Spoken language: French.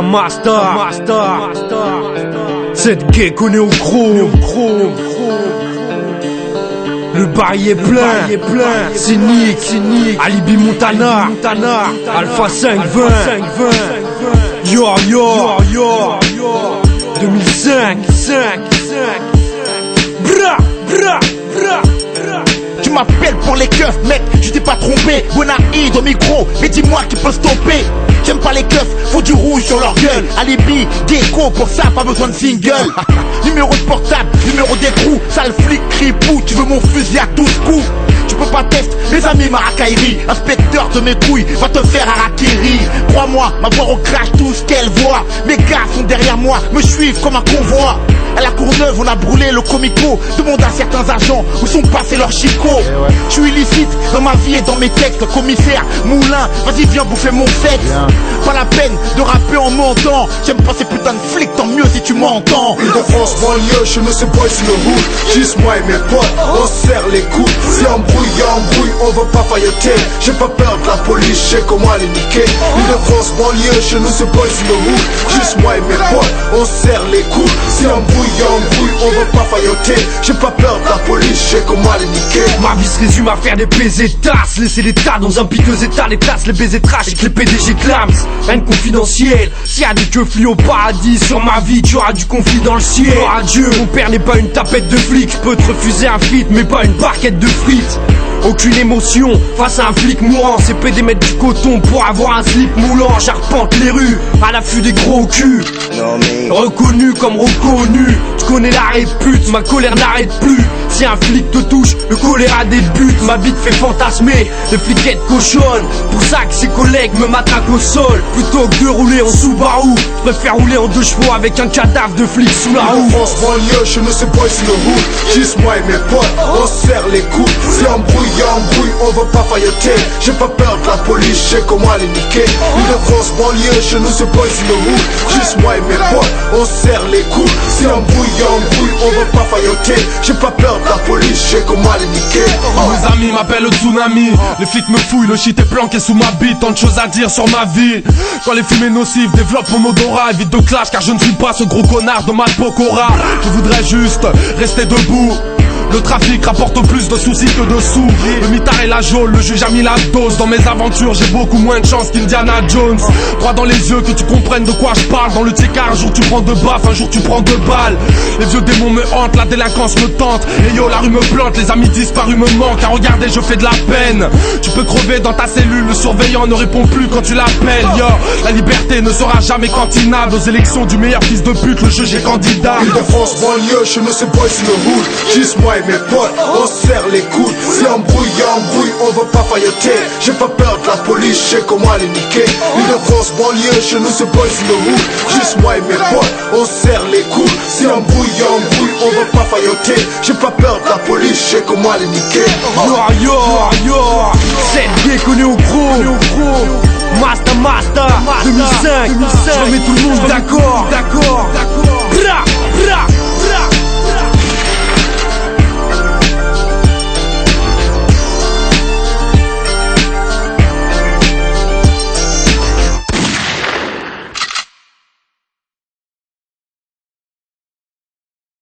Master. Cette gay connaît au gros. Le bail est plein. Cynique. Alibi Montana. Alpha 520. Yo. 2005. Bra. Tu m'appelles pour les keufs, mec, je t'ai pas trompé. Bonaïd au micro, mais dis-moi qui peut stopper. J'aime pas les keufs, faut du rouge sur leur gueule. Alibi, déco, pour ça pas besoin de single. Numéro de portable, numéro d'écrou. Sale flic, cripou, tu veux mon fusil à tous coups. Tu peux pas tester, mes amis Marakairi. Inspecteur de mes couilles, va te faire harakiri. Crois-moi, ma voix recrache tout ce qu'elle voit. Mes gars sont derrière moi, me suivent comme un convoi. À la Courneuve, on a brûlé le comico. Demande à certains agents où sont passés leurs chicots. Je suis illicite dans ma vie et dans mes textes. Commissaire, Moulin, vas-y viens bouffer mon sexe. Pas la peine de rapper en mentant. J'aime pas ces putains de flics, tant mieux si tu m'entends. Île-de-France, banlieue, chez nous c'est boys in the hood. Juste moi et mes potes, on serre les coudes. Si embrouille, on veut pas failloter. J'ai pas peur de la police, je sais comment les niquer. Île-de-France, banlieue, chez nous c'est boys in the hood. Juste moi et mes potes, on serre les coudes. Si embrouille, on veut pas failloter. J'ai pas peur de la police, je sais comment les niquer. Ma vie se résume à faire des baisers tasses. Laisser l'état dans un piteux état. Les tasses, les baisers trash avec les PDG clams. Rien de confidentiel. S'il y a des keufs au paradis, sur ma vie tu auras du conflit dans le ciel. Oh adieu, mon père n'est pas une tapette de flic. Je peux te refuser un feat mais pas une barquette de frites. Aucune émotion face à un flic mourant. C'est pédé mettre du coton pour avoir un slip moulant. J'arpente les rues à l'affût des gros culs. Reconnu comme reconnu. Tu connais la répute, ma colère n'arrête plus. Si un flic te touche, le choléra débute. Ma bite fait fantasmer, les fliquettes cochonnent. Pour ça que ses collègues me matraquent au sol. Plutôt que de rouler en Subaru, je préfère rouler en 2 chevaux avec un cadavre de flic sous la roue. France, banlieue, chez nous c'est boys in the hood. Juste moi et mes potes, on serre les coudes. Si embrouille, on veut pas failloter. J'ai pas peur de la police, je sais comment les niquer. Île-de-France, banlieue, chez nous c'est boys in the hood. Juste moi et mes potes, on serre les coudes. Si embrouille, on veut pas failloter. J'ai pas peur de la police, je sais comment les niquer. Mes amis m'appellent le tsunami. Les flics me fouillent, le shit est planqué sous ma bite. Tant de choses à dire sur ma vie. Quand les fumées nocives développent mon odorat, évite de clash car je ne suis pas ce gros connard de ma pokora. Je voudrais juste rester debout. Le trafic rapporte plus de soucis que de sous. Le mitard et la geôle, le juge a mis la dose. Dans mes aventures j'ai beaucoup moins de chance qu'Indiana Jones. Droit dans les yeux que tu comprennes de quoi je parle. Dans le ticard un jour tu prends 2 baffes, un jour tu prends 2 balles. Les vieux démons me hantent, la délinquance me tente. Et yo la rue me plante, les amis disparus me manquent. À regarder je fais de la peine. Tu peux crever dans ta cellule, le surveillant ne répond plus quand tu l'appelles. Yo, la liberté ne sera jamais cantinable. Aux élections du meilleur fils de pute, le juge est candidat. Île-de-France, banlieue, chez nous c'est boys in the hood. Juste moi et mes potes, on serre les coudes. Si embrouille, on veut pas failloter. J'ai pas peur de la police, je sais comment les niquer. Île-de-France, banlieue, chez nous c'est boys in the hood. Juste moi et mes potes, on serre les coudes. Si embrouille, on veut pas failloter. J'ai pas peur de la police, je sais comment les niquer. Yo, cette gay connaît au gros. Master 2005. Je remets tout le monde d'accord. Bra.